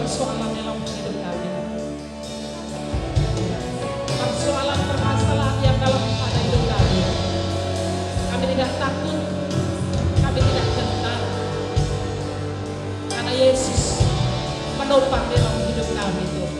persoalan dalam hidup kami, persoalan permasalahan yang dalam pada hidup kami. Kami tidak takut, kami tidak gentar, karena Yesus menopang dalam hidup kami Tuhan.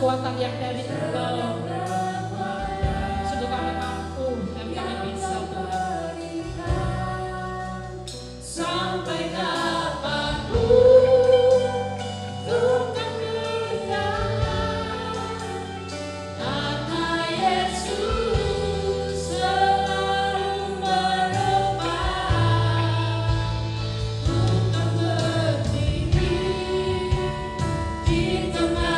Kekuatan yang dari Engkau, sungguh kami mampu dan kami bisa Tuhan. Sampai kapanpun ku kan bertahan, karena Yesus selalu menopang. Ku kan berdiri di tengah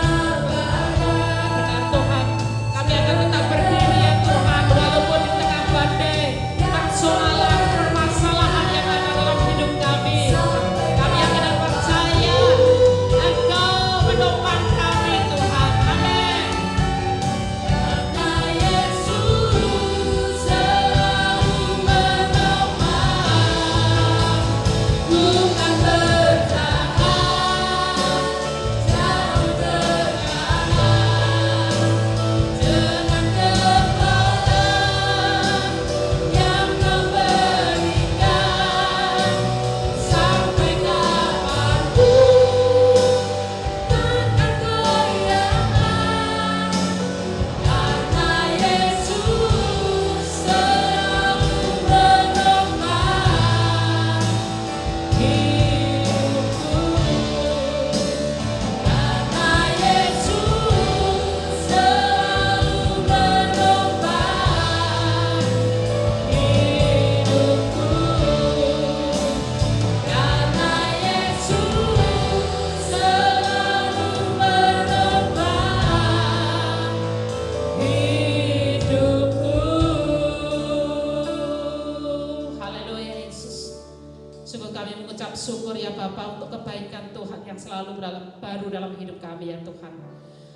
syukur ya Bapa untuk kebaikan Tuhan yang selalu baru dalam hidup kami ya Tuhan.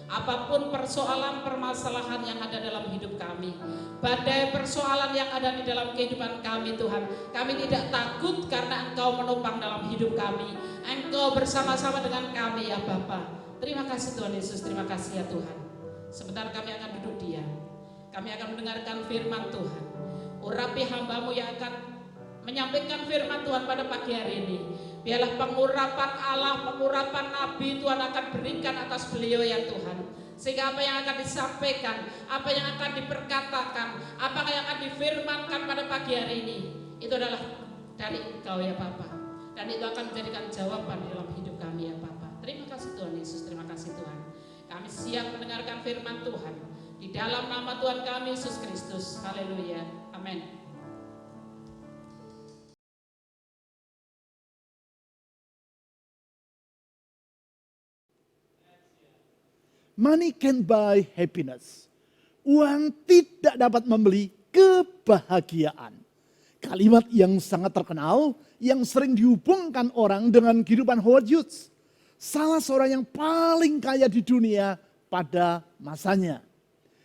Apapun persoalan permasalahan yang ada dalam hidup kami, badai persoalan yang ada di dalam kehidupan kami Tuhan, kami tidak takut karena Engkau menopang dalam hidup kami. Engkau bersama-sama dengan kami ya Bapa. Terima kasih Tuhan Yesus, terima kasih ya Tuhan. Sebentar kami akan duduk diam, kami akan mendengarkan firman Tuhan. Urapi hamba-Mu yang akan menyampaikan firman Tuhan pada pagi hari ini. Biarlah pengurapan Allah, pengurapan Nabi Tuhan akan berikan atas beliau ya Tuhan. Sehingga apa yang akan disampaikan, apa yang akan diperkatakan, apa yang akan firmankan pada pagi hari ini, itu adalah dari Engkau ya Bapa. Dan itu akan menjadikan jawaban dalam hidup kami ya Bapa. Terima kasih Tuhan Yesus, terima kasih Tuhan. Kami siap mendengarkan firman Tuhan. Di dalam nama Tuhan kami Yesus Kristus. Haleluya. Amin. Money can buy happiness. Uang tidak dapat membeli kebahagiaan. Kalimat yang sangat terkenal yang sering dihubungkan orang dengan kehidupan Howard Hughes. Salah seorang yang paling kaya di dunia pada masanya.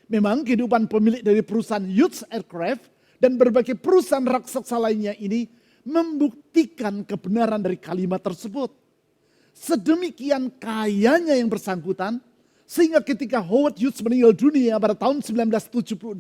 Memang kehidupan pemilik dari perusahaan Hughes Aircraft dan berbagai perusahaan raksasa lainnya ini membuktikan kebenaran dari kalimat tersebut. Sedemikian kayanya yang bersangkutan, sehingga ketika Howard Hughes meninggal dunia pada tahun 1976,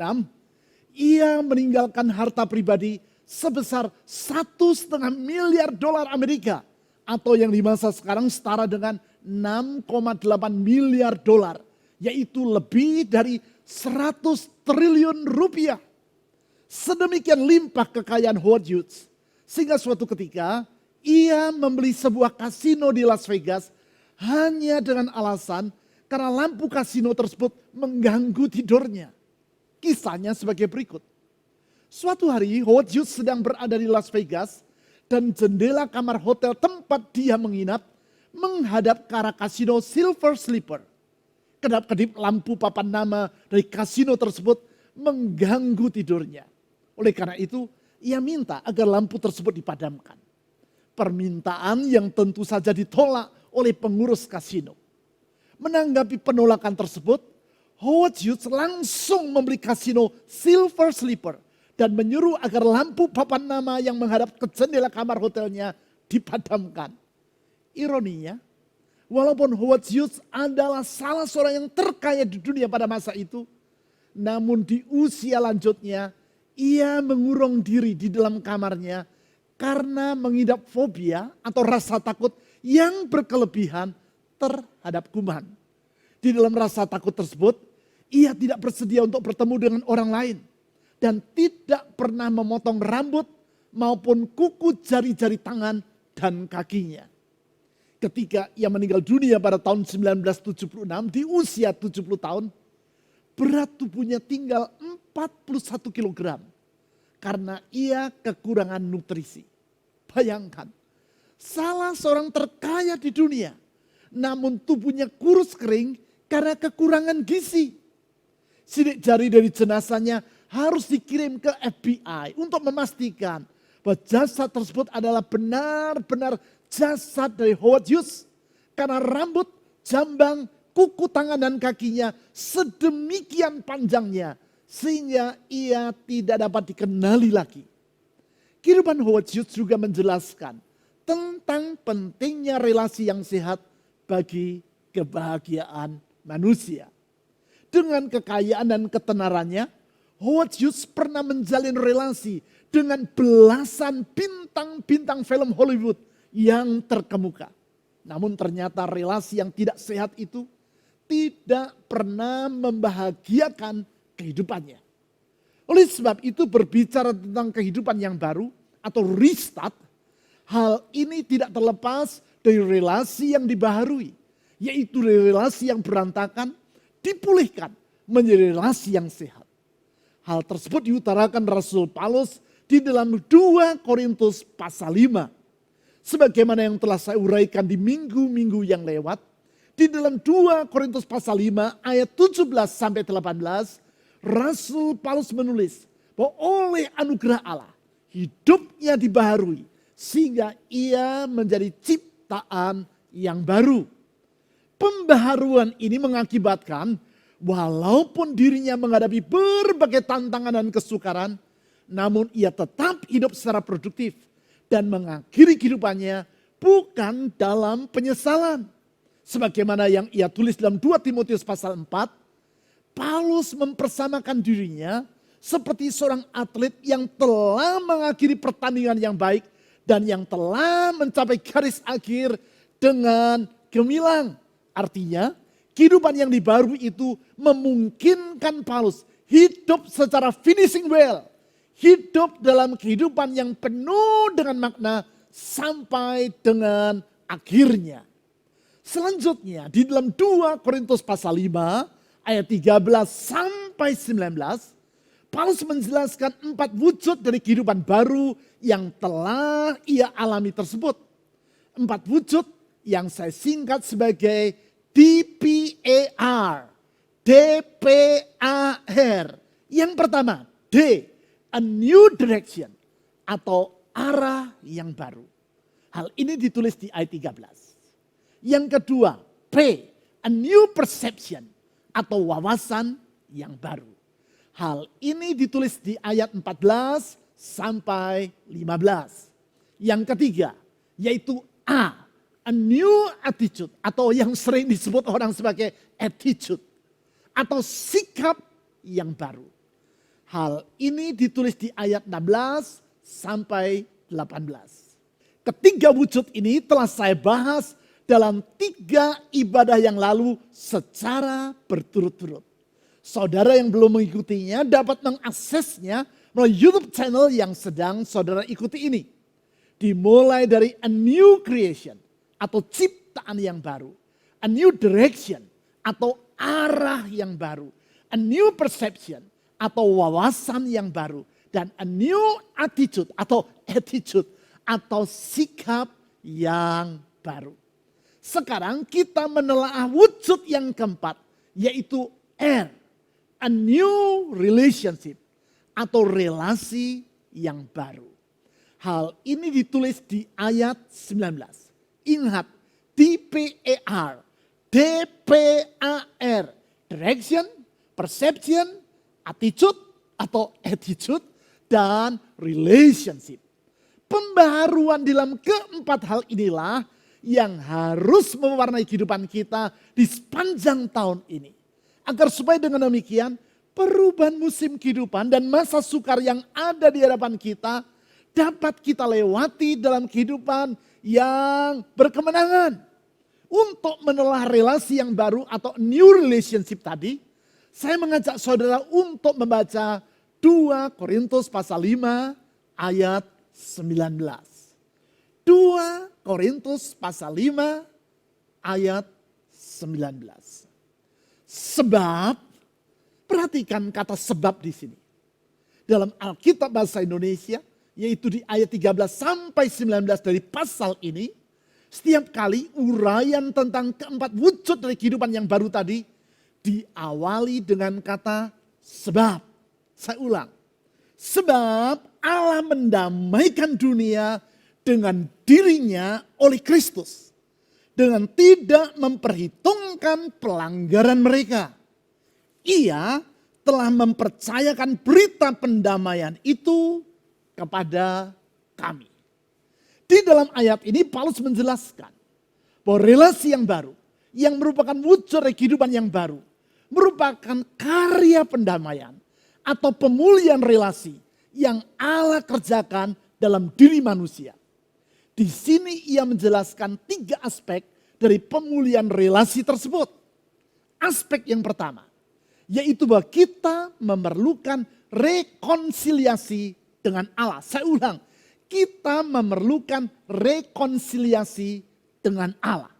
ia meninggalkan harta pribadi sebesar $1,5 miliar Amerika, atau yang di masa sekarang setara dengan 6,8 miliar dolar, yaitu lebih dari 100 triliun rupiah. Sedemikian limpah kekayaan Howard Hughes, sehingga suatu ketika ia membeli sebuah kasino di Las Vegas hanya dengan alasan karena lampu kasino tersebut mengganggu tidurnya. Kisahnya sebagai berikut. Suatu hari Howard Hughes sedang berada di Las Vegas dan jendela kamar hotel tempat dia menginap menghadap ke arah kasino Silver Slipper. Kedap-kedip lampu papan nama dari kasino tersebut mengganggu tidurnya. Oleh karena itu ia minta agar lampu tersebut dipadamkan. Permintaan yang tentu saja ditolak oleh pengurus kasino. Menanggapi penolakan tersebut, Howard Hughes langsung membeli kasino Silver Slipper dan menyuruh agar lampu papan nama yang menghadap ke jendela kamar hotelnya dipadamkan. Ironinya, walaupun Howard Hughes adalah salah seorang yang terkaya di dunia pada masa itu, namun di usia lanjutnya ia mengurung diri di dalam kamarnya karena mengidap fobia atau rasa takut yang berkelebihan terhadap kuman. Di dalam rasa takut tersebut, ia tidak bersedia untuk bertemu dengan orang lain. Dan tidak pernah memotong rambut maupun kuku jari-jari tangan dan kakinya. Ketika ia meninggal dunia pada tahun 1976 di usia 70 tahun, berat tubuhnya tinggal 41 kg. Karena ia kekurangan nutrisi. Bayangkan, salah seorang terkaya di dunia, namun tubuhnya kurus kering karena kekurangan gizi. Sidik jari dari jenazahnya harus dikirim ke FBI untuk memastikan bahwa jasad tersebut adalah benar-benar jasad dari Howard Hughes. Karena rambut, jambang, kuku tangan dan kakinya sedemikian panjangnya sehingga ia tidak dapat dikenali lagi. Kehidupan Howard Hughes juga menjelaskan tentang pentingnya relasi yang sehat bagi kebahagiaan manusia. Dengan kekayaan dan ketenarannya, Howard Hughes pernah menjalin relasi dengan belasan bintang-bintang film Hollywood yang terkemuka. Namun ternyata relasi yang tidak sehat itu tidak pernah membahagiakan kehidupannya. Oleh sebab itu berbicara tentang kehidupan yang baru atau restart, hal ini tidak terlepas dari relasi yang dibaharui, yaitu relasi yang berantakan, dipulihkan menjadi relasi yang sehat. Hal tersebut diutarakan Rasul Paulus di dalam 2 Korintus pasal 5. Sebagaimana yang telah saya uraikan di minggu-minggu yang lewat, di dalam 2 Korintus pasal 5 ayat 17 sampai 18, Rasul Paulus menulis bahwa oleh anugerah Allah hidupnya dibaharui sehingga ia menjadi ciptaan yang baru. Pembaharuan ini mengakibatkan walaupun dirinya menghadapi berbagai tantangan dan kesukaran, namun ia tetap hidup secara produktif dan mengakhiri kehidupannya bukan dalam penyesalan. Sebagaimana yang ia tulis dalam 2 Timotius pasal 4, Paulus mempersamakan dirinya seperti seorang atlet yang telah mengakhiri pertandingan yang baik dan yang telah mencapai garis akhir dengan gemilang. Artinya, kehidupan yang dibaharui itu memungkinkan Paulus hidup secara finishing well, hidup dalam kehidupan yang penuh dengan makna sampai dengan akhirnya. Selanjutnya di dalam 2 Korintus pasal 5 ayat 13 sampai 19, Paulus menjelaskan 4 wujud dari kehidupan baru yang telah ia alami tersebut. 4 wujud yang saya singkat sebagai DPAR. DPAR. Yang pertama, D, a new direction atau arah yang baru. Hal ini ditulis di ayat 13. Yang kedua, P, a new perception atau wawasan yang baru. Hal ini ditulis di ayat 14 sampai 15. Yang ketiga, yaitu A, a new attitude atau yang sering disebut orang sebagai attitude atau sikap yang baru. Hal ini ditulis di ayat 16 sampai 18. Ketiga wujud ini telah saya bahas dalam 3 ibadah yang lalu secara berturut-turut. Saudara yang belum mengikutinya dapat mengaksesnya melalui YouTube channel yang sedang saudara ikuti ini. Dimulai dari a new creation atau ciptaan yang baru. A new direction atau arah yang baru. A new perception atau wawasan yang baru. Dan a new attitude atau sikap yang baru. Sekarang kita menelaah wujud yang keempat, yaitu R, a new relationship atau relasi yang baru. Hal ini ditulis di ayat 19. Ingat, DPAR, direction, perception, attitude, dan relationship. Pembaharuan dalam keempat hal inilah yang harus mewarnai kehidupan kita di sepanjang tahun ini. Agar supaya dengan demikian perubahan musim kehidupan dan masa sukar yang ada di hadapan kita dapat kita lewati dalam kehidupan yang berkemenangan. Untuk menelah relasi yang baru atau new relationship tadi, saya mengajak saudara untuk membaca 2 Korintus pasal 5 ayat 19. 2 Korintus pasal 5 ayat 19. Sebab, perhatikan kata sebab di sini. Dalam Alkitab bahasa Indonesia, yaitu di ayat 13 sampai 19 dari pasal ini, setiap kali uraian tentang keempat wujud dari kehidupan yang baru tadi, diawali dengan kata sebab. Saya ulang. Sebab Allah mendamaikan dunia dengan dirinya oleh Kristus. Dengan tidak memperhitungkan pelanggaran mereka. Ia telah mempercayakan berita pendamaian itu kepada kami. Di dalam ayat ini Paulus menjelaskan bahwa relasi yang baru, yang merupakan wujud dari kehidupan yang baru, merupakan karya pendamaian atau pemulihan relasi yang Allah kerjakan dalam diri manusia. Di sini ia menjelaskan 3 aspek dari pemulihan relasi tersebut. Aspek yang pertama, yaitu bahwa kita memerlukan rekonsiliasi dengan Allah. Saya ulang, kita memerlukan rekonsiliasi dengan Allah.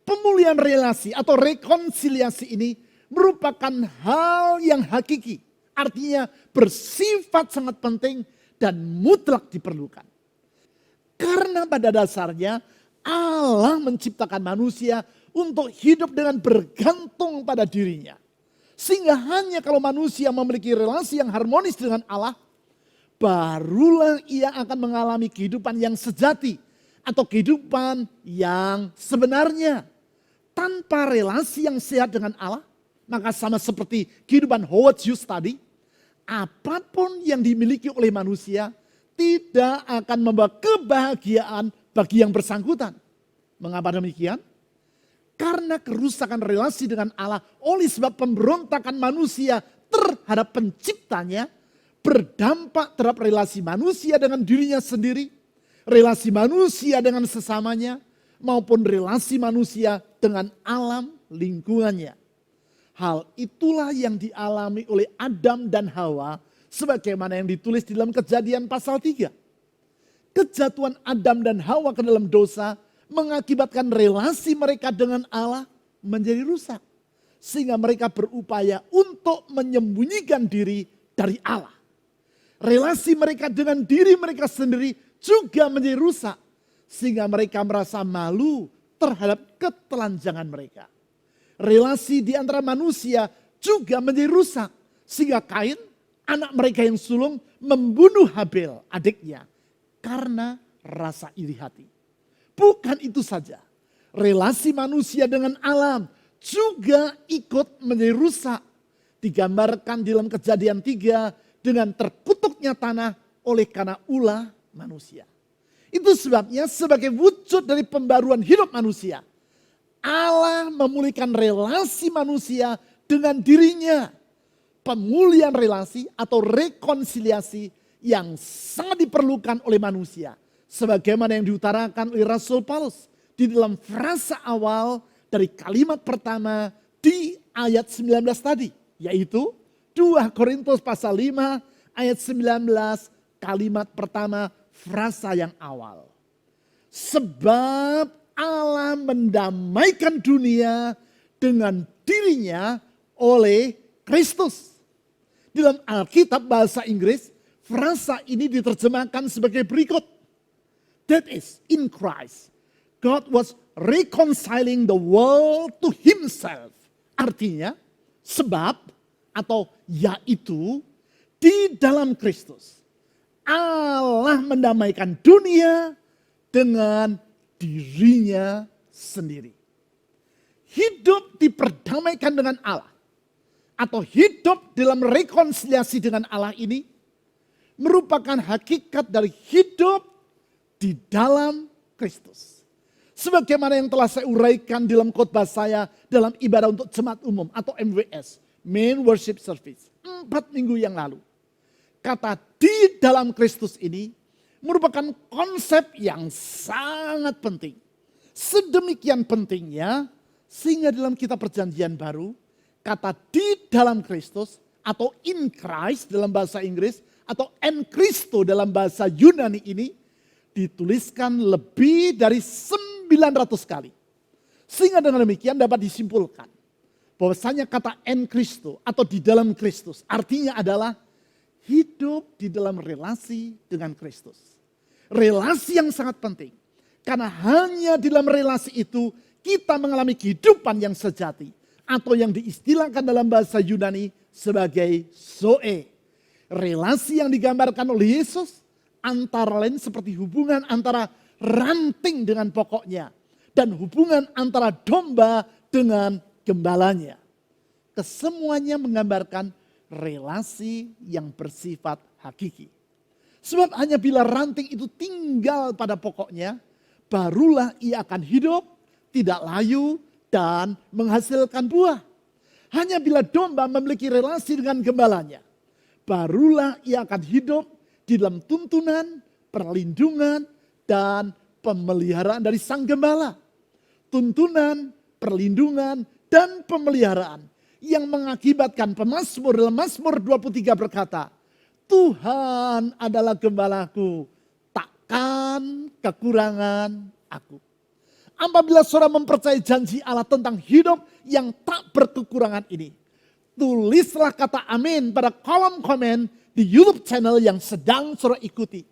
Pemulihan relasi atau rekonsiliasi ini merupakan hal yang hakiki. Artinya bersifat sangat penting dan mutlak diperlukan. Karena pada dasarnya Allah menciptakan manusia untuk hidup dengan bergantung pada dirinya. Sehingga hanya kalau manusia memiliki relasi yang harmonis dengan Allah, barulah ia akan mengalami kehidupan yang sejati atau kehidupan yang sebenarnya. Tanpa relasi yang sehat dengan Allah, maka sama seperti kehidupan Howard Hughes tadi, apapun yang dimiliki oleh manusia tidak akan membawa kebahagiaan bagi yang bersangkutan. Mengapa demikian? Karena kerusakan relasi dengan Allah oleh sebab pemberontakan manusia terhadap penciptanya berdampak terhadap relasi manusia dengan dirinya sendiri, relasi manusia dengan sesamanya, maupun relasi manusia dengan alam lingkungannya. Hal itulah yang dialami oleh Adam dan Hawa Sebagaimana yang ditulis di dalam Kejadian pasal 3. Kejatuhan Adam dan Hawa ke dalam dosa mengakibatkan relasi mereka dengan Allah menjadi rusak. Sehingga mereka berupaya untuk menyembunyikan diri dari Allah. Relasi mereka dengan diri mereka sendiri juga menjadi rusak. Sehingga mereka merasa malu terhadap ketelanjangan mereka. Relasi di antara manusia juga menjadi rusak. Sehingga Kain, anak mereka yang sulung, membunuh Habel, adiknya. Karena rasa iri hati. Bukan itu saja. Relasi manusia dengan alam juga ikut menjadi rusak. Digambarkan dalam Kejadian 3 dengan terkutuknya tanah oleh karena ulah manusia. Itu sebabnya sebagai wujud dari pembaruan hidup manusia, Allah memulihkan relasi manusia dengan dirinya. Pemulihan relasi atau rekonsiliasi yang sangat diperlukan oleh manusia. Sebagaimana yang diutarakan oleh Rasul Paulus di dalam frasa awal dari kalimat pertama di ayat 19 tadi. Yaitu 2 Korintus pasal 5 ayat 19 kalimat pertama frasa yang awal. Sebab Allah mendamaikan dunia dengan dirinya oleh Kristus. Dalam Alkitab bahasa Inggris, frasa ini diterjemahkan sebagai berikut. That is, in Christ, God was reconciling the world to himself. Artinya, sebab atau yaitu di dalam Kristus. Allah mendamaikan dunia dengan dirinya sendiri. Hidup diperdamaikan dengan Allah. Atau hidup dalam rekonsiliasi dengan Allah ini merupakan hakikat dari hidup di dalam Kristus. Sebagaimana yang telah saya uraikan dalam khotbah saya dalam ibadah untuk jemaat umum atau MWS, Main Worship Service, 4 minggu yang lalu. Kata di dalam Kristus ini merupakan konsep yang sangat penting. Sedemikian pentingnya sehingga dalam kitab Perjanjian Baru, kata di dalam Kristus atau in Christ dalam bahasa Inggris atau en Christo dalam bahasa Yunani ini dituliskan lebih dari 900 kali. Sehingga dengan demikian dapat disimpulkan bahwasanya kata en Christo atau di dalam Kristus artinya adalah hidup di dalam relasi dengan Kristus. Relasi yang sangat penting. Karena hanya di dalam relasi itu kita mengalami kehidupan yang sejati. Atau yang diistilahkan dalam bahasa Yunani sebagai zoe. Relasi yang digambarkan oleh Yesus antara lain seperti hubungan antara ranting dengan pokoknya. Dan hubungan antara domba dengan gembalanya. Kesemuanya menggambarkan relasi yang bersifat hakiki. Sebab hanya bila ranting itu tinggal pada pokoknya, barulah ia akan hidup, tidak layu, dan menghasilkan buah. Hanya bila domba memiliki relasi dengan gembalanya, barulah ia akan hidup di dalam tuntunan, perlindungan, dan pemeliharaan dari sang gembala. Tuntunan, perlindungan, dan pemeliharaan yang mengakibatkan pemazmur dalam Mazmur 23 berkata, Tuhan adalah gembalaku, takkan kekurangan aku. Apabila saudara mempercayai janji Allah tentang hidup yang tak berkekurangan ini, tulislah kata amin pada kolom komen di YouTube channel yang sedang saudara ikuti.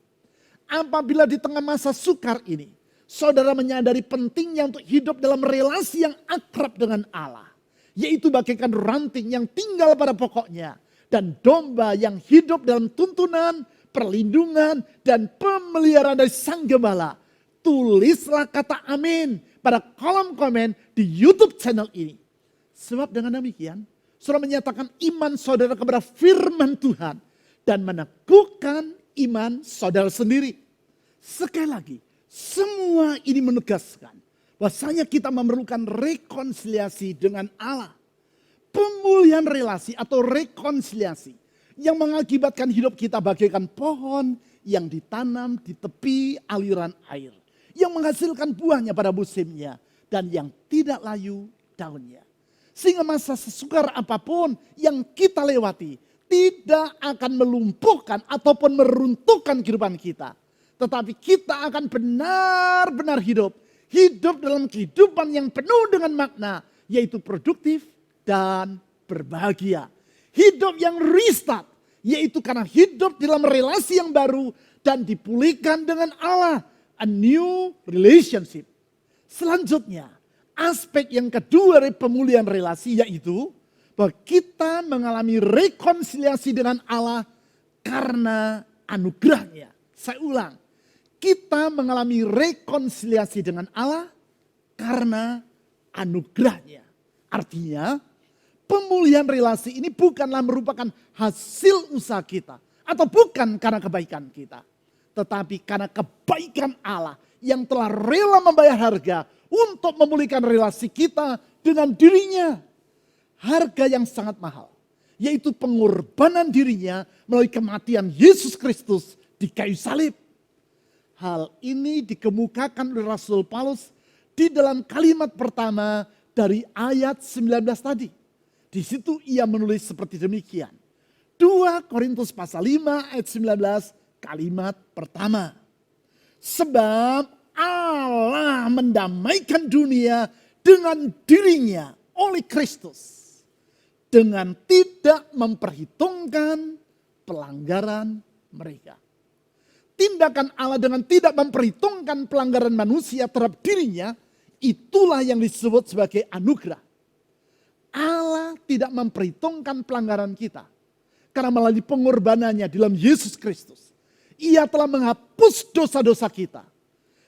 Apabila di tengah masa sukar ini, saudara menyadari pentingnya untuk hidup dalam relasi yang akrab dengan Allah. Yaitu bagaikan ranting yang tinggal pada pokoknya. Dan domba yang hidup dalam tuntunan, perlindungan, dan pemeliharaan dari sang gembala. Tulislah kata amin pada kolom komen di YouTube channel ini. Sebab dengan demikian, saudara menyatakan iman saudara kepada firman Tuhan. Dan meneguhkan iman saudara sendiri. Sekali lagi, semua ini menegaskan bahwasanya kita memerlukan rekonsiliasi dengan Allah. Pemulihan relasi atau rekonsiliasi yang mengakibatkan hidup kita bagaikan pohon yang ditanam di tepi aliran air. Yang menghasilkan buahnya pada musimnya dan yang tidak layu daunnya. Sehingga masa sesukar apapun yang kita lewati tidak akan melumpuhkan ataupun meruntuhkan kehidupan kita. Tetapi kita akan benar-benar hidup. Hidup dalam kehidupan yang penuh dengan makna, yaitu produktif dan berbahagia. Hidup yang restart, yaitu karena hidup dalam relasi yang baru dan dipulihkan dengan Allah. A new relationship. Selanjutnya, aspek yang kedua dari pemulihan relasi yaitu bahwa kita mengalami rekonsiliasi dengan Allah karena anugerahnya. Saya ulang, kita mengalami rekonsiliasi dengan Allah karena anugerahnya. Artinya, pemulihan relasi ini bukanlah merupakan hasil usaha kita atau bukan karena kebaikan kita, tetapi karena kebaikan Allah yang telah rela membayar harga untuk memulihkan relasi kita dengan dirinya. Harga yang sangat mahal, yaitu pengorbanan dirinya melalui kematian Yesus Kristus di kayu salib. Hal ini dikemukakan oleh Rasul Paulus di dalam kalimat pertama dari ayat 19 tadi. Di situ ia menulis seperti demikian. 2 Korintus pasal 5 ayat 19 kalimat pertama. Sebab Allah mendamaikan dunia dengan dirinya oleh Kristus, dengan tidak memperhitungkan pelanggaran mereka. Tindakan Allah dengan tidak memperhitungkan pelanggaran manusia terhadap dirinya, itulah yang disebut sebagai anugerah. Allah tidak memperhitungkan pelanggaran kita. Karena melalui pengorbanannya dalam Yesus Kristus, Ia telah menghapus dosa-dosa kita.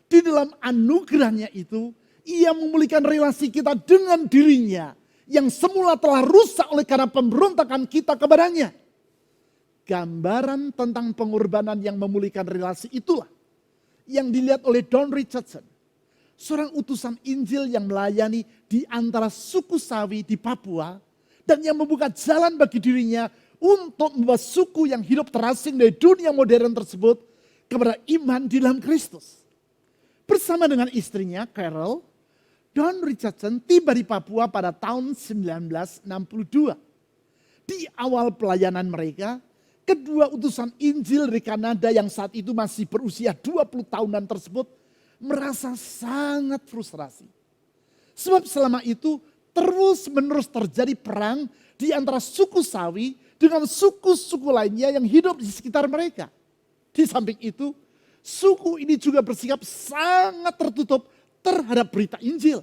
Di dalam anugerahnya itu, Ia memulihkan relasi kita dengan dirinya yang semula telah rusak oleh karena pemberontakan kita kepadanya. Gambaran tentang pengorbanan yang memulihkan relasi itulah yang dilihat oleh Don Richardson, seorang utusan Injil yang melayani di antara suku Sawi di Papua dan yang membuka jalan bagi dirinya untuk membawa suku yang hidup terasing dari dunia modern tersebut kepada iman di dalam Kristus. Bersama dengan istrinya Carol, Don Richardson tiba di Papua pada tahun 1962. Di awal pelayanan mereka, kedua utusan Injil dari Kanada yang saat itu masih berusia 20 tahunan tersebut merasa sangat frustrasi. Sebab selama itu terus-menerus terjadi perang di antara suku Sawi dengan suku-suku lainnya yang hidup di sekitar mereka. Di samping itu, suku ini juga bersikap sangat tertutup terhadap berita Injil.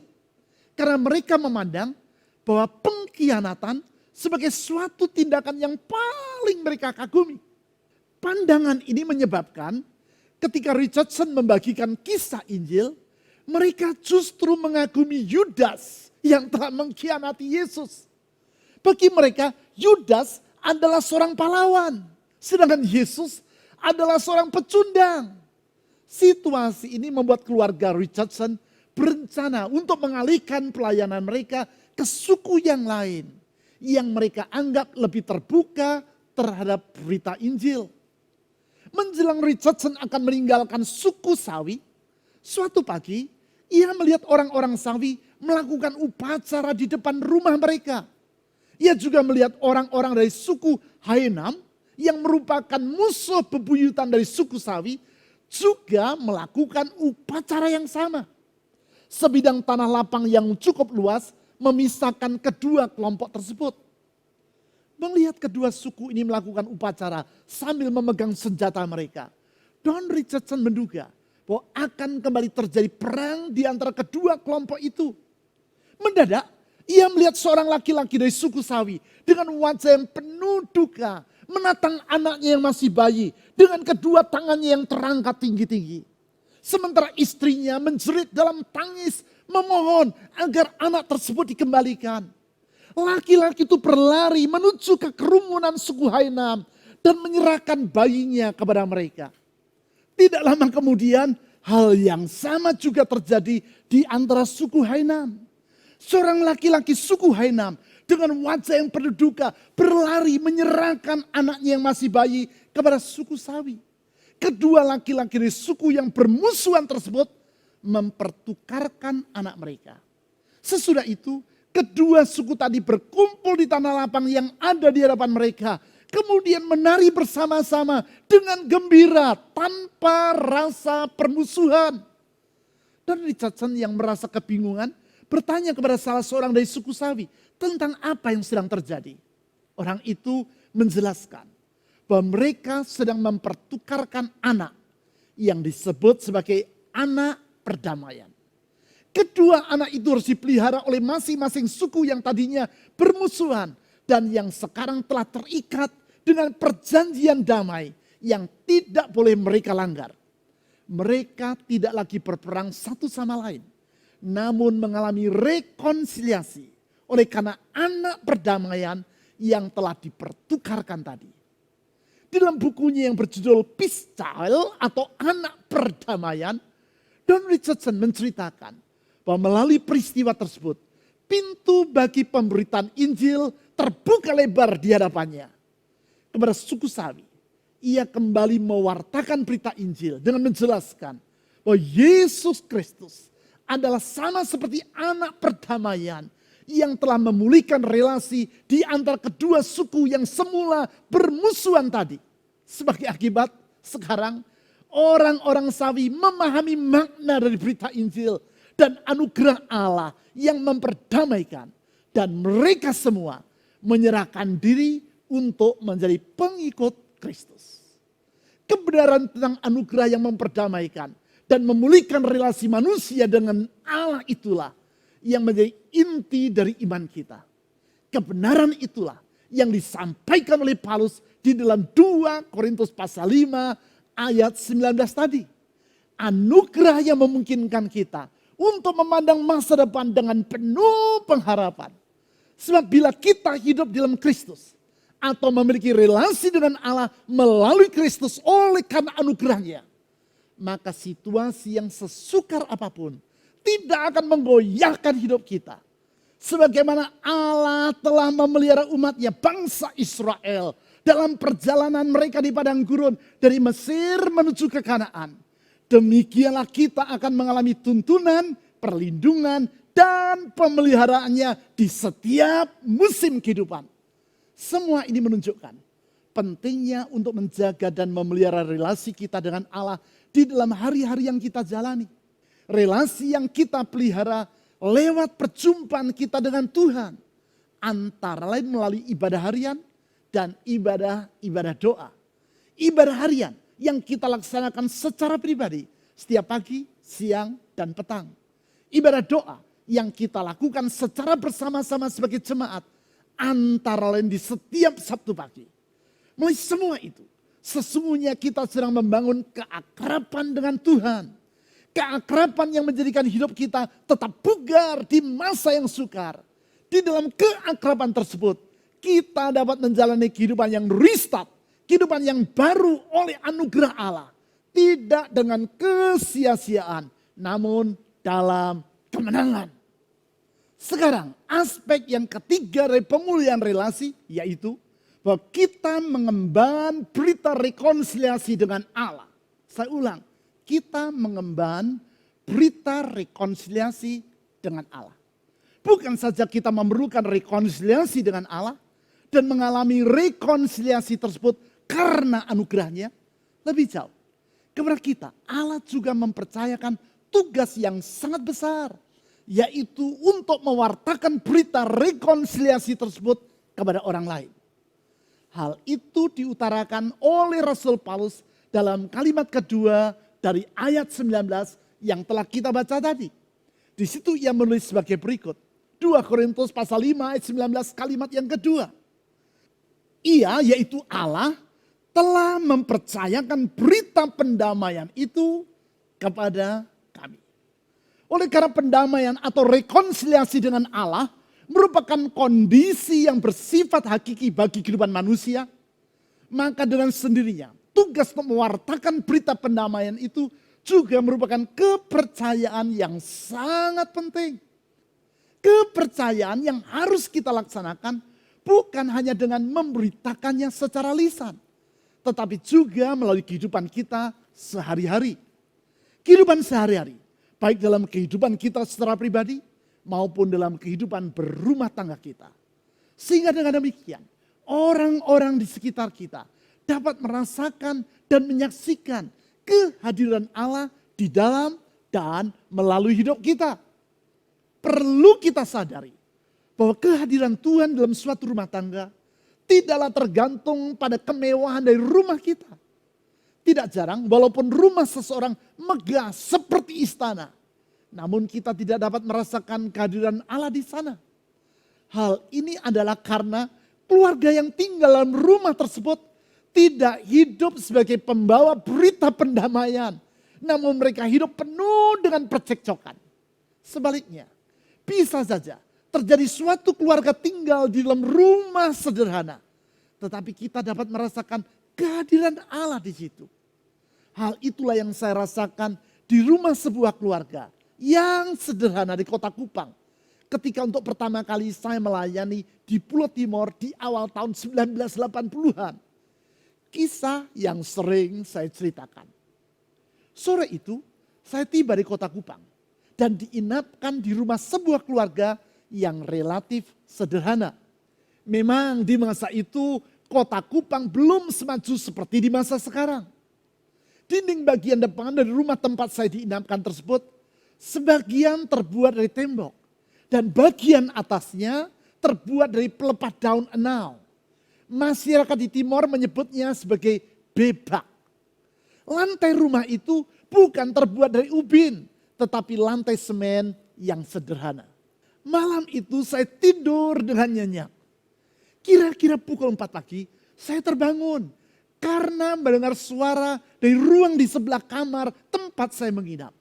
Karena mereka memandang bahwa pengkhianatan sebagai suatu tindakan yang paling mereka kagumi. Pandangan ini menyebabkan ketika Richardson membagikan kisah Injil, mereka justru mengagumi Yudas yang telah mengkhianati Yesus. Bagi mereka, Yudas adalah seorang pahlawan, sedangkan Yesus adalah seorang pecundang. Situasi ini membuat keluarga Richardson berencana untuk mengalihkan pelayanan mereka ke suku yang lain yang mereka anggap lebih terbuka terhadap berita Injil. Menjelang Richardson akan meninggalkan suku Sawi, suatu pagi ia melihat orang-orang Sawi melakukan upacara di depan rumah mereka. Ia juga melihat orang-orang dari suku Haenam yang merupakan musuh bebuyutan dari suku Sawi juga melakukan upacara yang sama. Sebidang tanah lapang yang cukup luas memisahkan kedua kelompok tersebut. Melihat kedua suku ini melakukan upacara sambil memegang senjata mereka, Don Richardson menduga bahwa akan kembali terjadi perang di antara kedua kelompok itu. Mendadak ia melihat seorang laki-laki dari suku Sawi dengan wajah yang penuh duka menatang anaknya yang masih bayi dengan kedua tangannya yang terangkat tinggi-tinggi. Sementara istrinya menjerit dalam tangis memohon agar anak tersebut dikembalikan. Laki-laki itu berlari menuju ke kerumunan suku Haenam dan menyerahkan bayinya kepada mereka. Tidak lama kemudian hal yang sama juga terjadi di antara suku Haenam. Seorang laki-laki suku Haenam dengan wajah yang penuh duka berlari menyerahkan anaknya yang masih bayi kepada suku Sawi. Kedua laki-laki dari suku yang bermusuhan tersebut mempertukarkan anak mereka. Sesudah itu kedua suku tadi berkumpul di tanah lapang yang ada di hadapan mereka kemudian menari bersama-sama dengan gembira tanpa rasa permusuhan. Dan Richardson yang merasa kebingungan bertanya kepada salah seorang dari suku Sawi tentang apa yang sedang terjadi. Orang itu menjelaskan bahwa mereka sedang mempertukarkan anak yang disebut sebagai anak perdamaian. Kedua anak itu harus dipelihara oleh masing-masing suku yang tadinya bermusuhan dan yang sekarang telah terikat dengan perjanjian damai yang tidak boleh mereka langgar. Mereka tidak lagi berperang satu sama lain, namun mengalami rekonsiliasi oleh karena anak perdamaian yang telah dipertukarkan tadi. Di dalam bukunya yang berjudul Peace Child atau Anak Perdamaian, Don Richardson menceritakan bahwa melalui peristiwa tersebut, pintu bagi pemberitaan Injil terbuka lebar di hadapannya. Kepada suku Sawi, ia kembali mewartakan berita Injil dengan menjelaskan bahwa Yesus Kristus adalah sama seperti anak perdamaian yang telah memulihkan relasi di antara kedua suku yang semula bermusuhan tadi. Sebagai akibat, sekarang orang-orang Sawi memahami makna dari berita Injil dan anugerah Allah yang memperdamaikan. Dan mereka semua menyerahkan diri untuk menjadi pengikut Kristus. Kebenaran tentang anugerah yang memperdamaikan dan memulihkan relasi manusia dengan Allah itulah yang menjadi inti dari iman kita. Kebenaran itulah yang disampaikan oleh Paulus di dalam 2 Korintus pasal 5 ayat 19 tadi. Anugerah yang memungkinkan kita untuk memandang masa depan dengan penuh pengharapan. Sebab bila kita hidup dalam Kristus atau memiliki relasi dengan Allah melalui Kristus oleh karena anugerahnya, maka situasi yang sesukar apapun tidak akan menggoyahkan hidup kita. Sebagaimana Allah telah memelihara umatnya bangsa Israel dalam perjalanan mereka di padang gurun dari Mesir menuju ke Kanaan. Demikianlah kita akan mengalami tuntunan, perlindungan, dan pemeliharaannya di setiap musim kehidupan. Semua ini menunjukkan pentingnya untuk menjaga dan memelihara relasi kita dengan Allah di dalam hari-hari yang kita jalani. Relasi yang kita pelihara lewat perjumpaan kita dengan Tuhan. Antara lain melalui ibadah harian dan ibadah doa. Ibadah harian yang kita laksanakan secara pribadi setiap pagi, siang, dan petang. Ibadah doa yang kita lakukan secara bersama-sama sebagai jemaat. Antara lain di setiap Sabtu pagi. Melalui semua itu, sesungguhnya kita sedang membangun keakraban dengan Tuhan. Keakraban yang menjadikan hidup kita tetap bugar di masa yang sukar. Di dalam keakraban tersebut, kita dapat menjalani kehidupan yang restart. Kehidupan yang baru oleh anugerah Allah. Tidak dengan kesia-siaan, namun dalam kemenangan. Sekarang aspek yang ketiga dari pemulihan relasi yaitu bahwa kita mengemban berita rekonsiliasi dengan Allah. Saya ulang, kita mengemban berita rekonsiliasi dengan Allah. Bukan saja kita memerlukan rekonsiliasi dengan Allah dan mengalami rekonsiliasi tersebut karena anugerahnya, lebih jauh. Kepada kita, Allah juga mempercayakan tugas yang sangat besar, yaitu untuk mewartakan berita rekonsiliasi tersebut kepada orang lain. Hal itu diutarakan oleh Rasul Paulus dalam kalimat kedua dari ayat 19 yang telah kita baca tadi. Di situ ia menulis sebagai berikut. 2 Korintus pasal 5 ayat 19 kalimat yang kedua. Ia yaitu Allah telah mempercayakan berita pendamaian itu kepada kami. Oleh karena pendamaian atau rekonsiliasi dengan Allah merupakan kondisi yang bersifat hakiki bagi kehidupan manusia, maka dengan sendirinya tugas untuk mewartakan berita pendamaian itu juga merupakan kepercayaan yang sangat penting. Kepercayaan yang harus kita laksanakan bukan hanya dengan memberitakannya secara lisan, tetapi juga melalui kehidupan kita sehari-hari. Kehidupan sehari-hari, baik dalam kehidupan kita secara pribadi maupun dalam kehidupan berumah tangga kita. Sehingga dengan demikian, orang-orang di sekitar kita dapat merasakan dan menyaksikan kehadiran Allah di dalam dan melalui hidup kita. Perlu kita sadari bahwa kehadiran Tuhan dalam suatu rumah tangga tidaklah tergantung pada kemewahan dari rumah kita. Tidak jarang walaupun rumah seseorang megah seperti istana, namun kita tidak dapat merasakan kehadiran Allah di sana. Hal ini adalah karena keluarga yang tinggal dalam rumah tersebut tidak hidup sebagai pembawa berita pendamaian, namun mereka hidup penuh dengan percekcokan. Sebaliknya, bisa saja terjadi suatu keluarga tinggal di dalam rumah sederhana, tetapi kita dapat merasakan kehadiran Allah di situ. Hal itulah yang saya rasakan di rumah sebuah keluarga yang sederhana di Kota Kupang. Ketika untuk pertama kali saya melayani di Pulau Timor di awal tahun 1980-an. Kisah yang sering saya ceritakan. Sore itu saya tiba di Kota Kupang dan diinapkan di rumah sebuah keluarga yang relatif sederhana. Memang di masa itu Kota Kupang belum semaju seperti di masa sekarang. Dinding bagian depan dari rumah tempat saya diinapkan tersebut sebagian terbuat dari tembok dan bagian atasnya terbuat dari pelepah daun enau. Masyarakat di Timor menyebutnya sebagai bebak. Lantai rumah itu bukan terbuat dari ubin, tetapi lantai semen yang sederhana. Malam itu saya tidur dengan nyenyak. Kira-kira pukul 4 pagi saya terbangun karena mendengar suara dari ruang di sebelah kamar tempat saya menginap.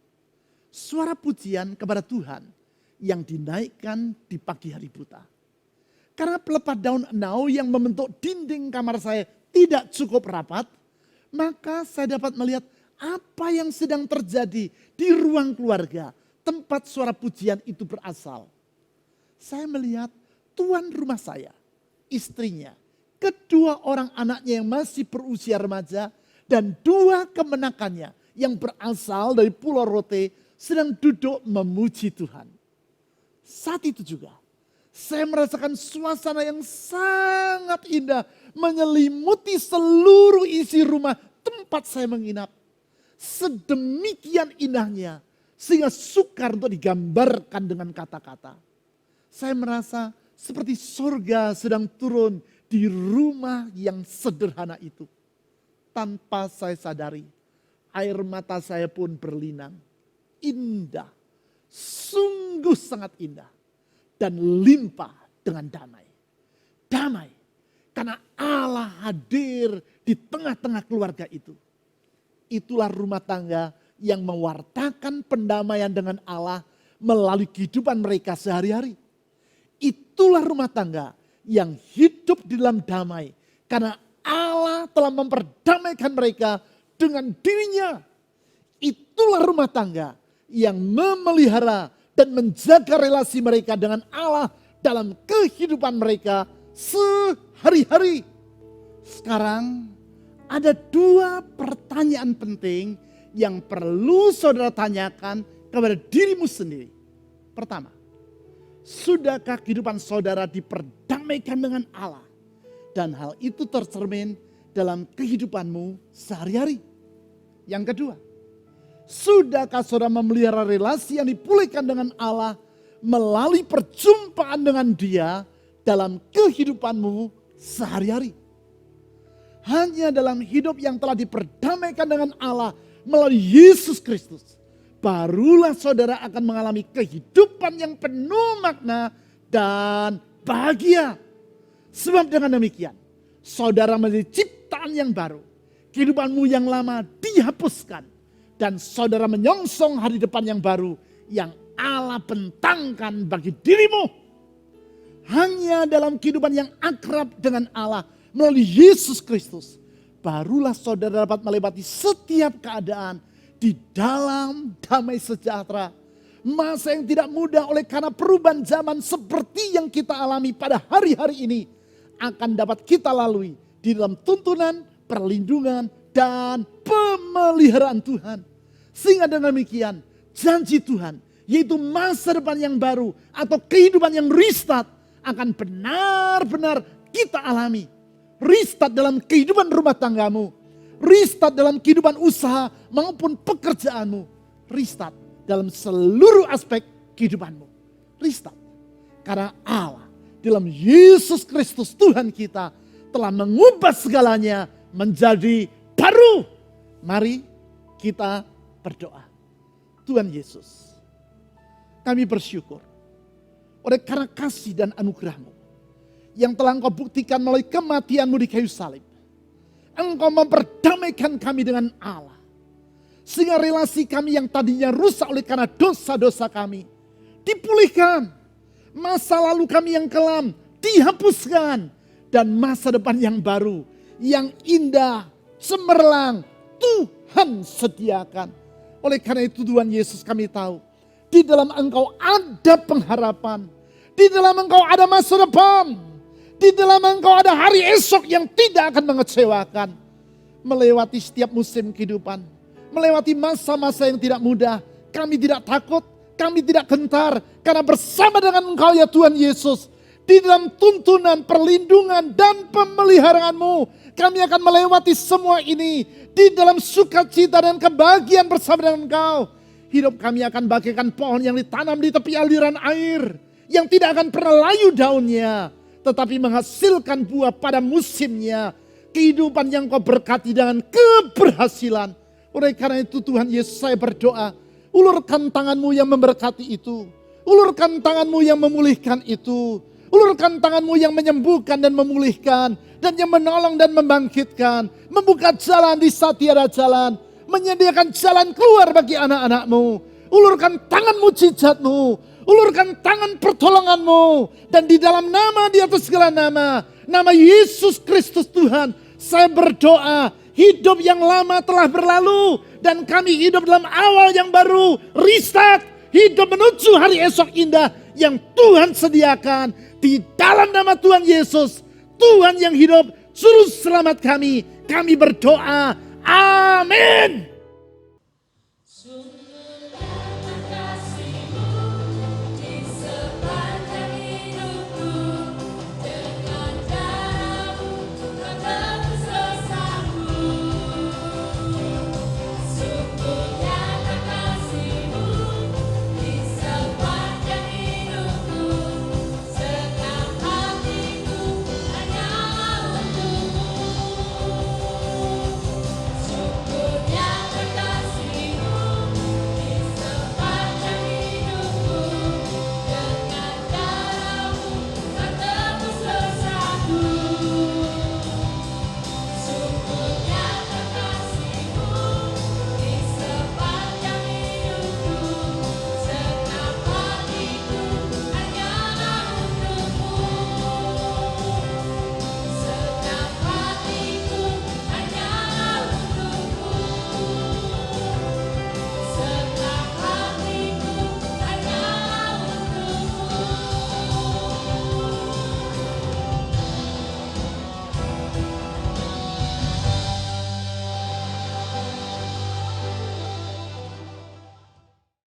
Suara pujian kepada Tuhan yang dinaikkan di pagi hari buta. Karena pelepah daun enau yang membentuk dinding kamar saya tidak cukup rapat, maka saya dapat melihat apa yang sedang terjadi di ruang keluarga tempat suara pujian itu berasal. Saya melihat tuan rumah saya, istrinya, kedua orang anaknya yang masih berusia remaja, dan dua kemenakannya yang berasal dari Pulau Rote sedang duduk memuji Tuhan. Saat itu juga saya merasakan suasana yang sangat indah menyelimuti seluruh isi rumah tempat saya menginap. Sedemikian indahnya sehingga sukar untuk digambarkan dengan kata-kata. Saya merasa seperti surga sedang turun di rumah yang sederhana itu. Tanpa saya sadari, air mata saya pun berlinang. Indah, sungguh sangat indah. Dan limpah dengan damai. Damai, karena Allah hadir di tengah-tengah keluarga itu. Itulah rumah tangga yang mewartakan pendamaian dengan Allah melalui kehidupan mereka sehari-hari. Itulah rumah tangga yang hidup di dalam damai. Karena Allah telah memperdamaikan mereka dengan dirinya. Itulah rumah tangga yang memelihara dan menjaga relasi mereka dengan Allah dalam kehidupan mereka sehari-hari. Sekarang ada dua pertanyaan penting yang perlu saudara tanyakan kepada dirimu sendiri. Pertama, sudahkah kehidupan saudara diperdamaikan dengan Allah? Dan hal itu tercermin dalam kehidupanmu sehari-hari. Yang kedua, sudahkah saudara memelihara relasi yang dipulihkan dengan Allah melalui perjumpaan dengan Dia dalam kehidupanmu sehari-hari? Hanya dalam hidup yang telah diperdamaikan dengan Allah melalui Yesus Kristus, barulah saudara akan mengalami kehidupan yang penuh makna dan bahagia. Sebab dengan demikian, saudara menjadi ciptaan yang baru. Kehidupanmu yang lama dihapuskan. Dan saudara menyongsong hari depan yang baru yang Allah bentangkan bagi dirimu. Hanya dalam kehidupan yang akrab dengan Allah melalui Yesus Kristus, barulah saudara dapat melewati setiap keadaan di dalam damai sejahtera. Masa yang tidak mudah oleh karena perubahan zaman seperti yang kita alami pada hari-hari ini akan dapat kita lalui di dalam tuntunan, perlindungan, dan pemeliharaan Tuhan. Sehingga dengan demikian janji Tuhan, yaitu masa depan yang baru atau kehidupan yang restart, akan benar-benar kita alami restart dalam kehidupan rumah tanggamu, restart dalam kehidupan usaha maupun pekerjaanmu, restart dalam seluruh aspek kehidupanmu. Restart. Karena Allah dalam Yesus Kristus Tuhan kita telah mengubah segalanya menjadi baru. Mari kita berdoa. Tuhan Yesus, kami bersyukur oleh karena kasih dan anugerah-Mu yang telah Engkau buktikan melalui kematian-Mu di kayu salib. Engkau memperdamaikan kami dengan Allah. Sehingga relasi kami yang tadinya rusak oleh karena dosa-dosa kami dipulihkan. Masa lalu kami yang kelam dihapuskan. Dan masa depan yang baru, yang indah, cemerlang, Tuhan sediakan. Oleh karena itu Tuhan Yesus, kami tahu di dalam Engkau ada pengharapan. Di dalam Engkau ada masa depan. Di dalam Engkau ada hari esok yang tidak akan mengecewakan. Melewati setiap musim kehidupan. Melewati masa-masa yang tidak mudah. Kami tidak takut, kami tidak gentar. Karena bersama dengan Engkau ya Tuhan Yesus. Di dalam tuntunan, perlindungan dan pemeliharaanmu. Kami akan melewati semua ini. Di dalam sukacita dan kebahagiaan bersama dengan Engkau. Hidup kami akan bagaikan pohon yang ditanam di tepi aliran air. Yang tidak akan pernah layu daunnya. Tetapi menghasilkan buah pada musimnya. Kehidupan yang Kau berkati dengan keberhasilan. Oleh karena itu Tuhan Yesus, saya berdoa. Ulurkan tangan-Mu yang memberkati itu. Ulurkan tangan-Mu yang memulihkan itu. Ulurkan tangan-Mu yang menyembuhkan dan memulihkan. Dan yang menolong dan membangkitkan. Membuka jalan di saat tiada jalan. Menyediakan jalan keluar bagi anak-anak-Mu. Ulurkan tangan mujizat-Mu. Ulurkan tangan pertolongan-Mu. Dan di dalam nama, di atas segala nama. Nama Yesus Kristus Tuhan. Saya berdoa. Hidup yang lama telah berlalu. Dan kami hidup dalam awal yang baru. Restart. Hidup menuju hari esok indah. Yang Tuhan sediakan. Di dalam nama Tuhan Yesus. Tuhan yang hidup, juru selamat kami. Kami berdoa. Amin.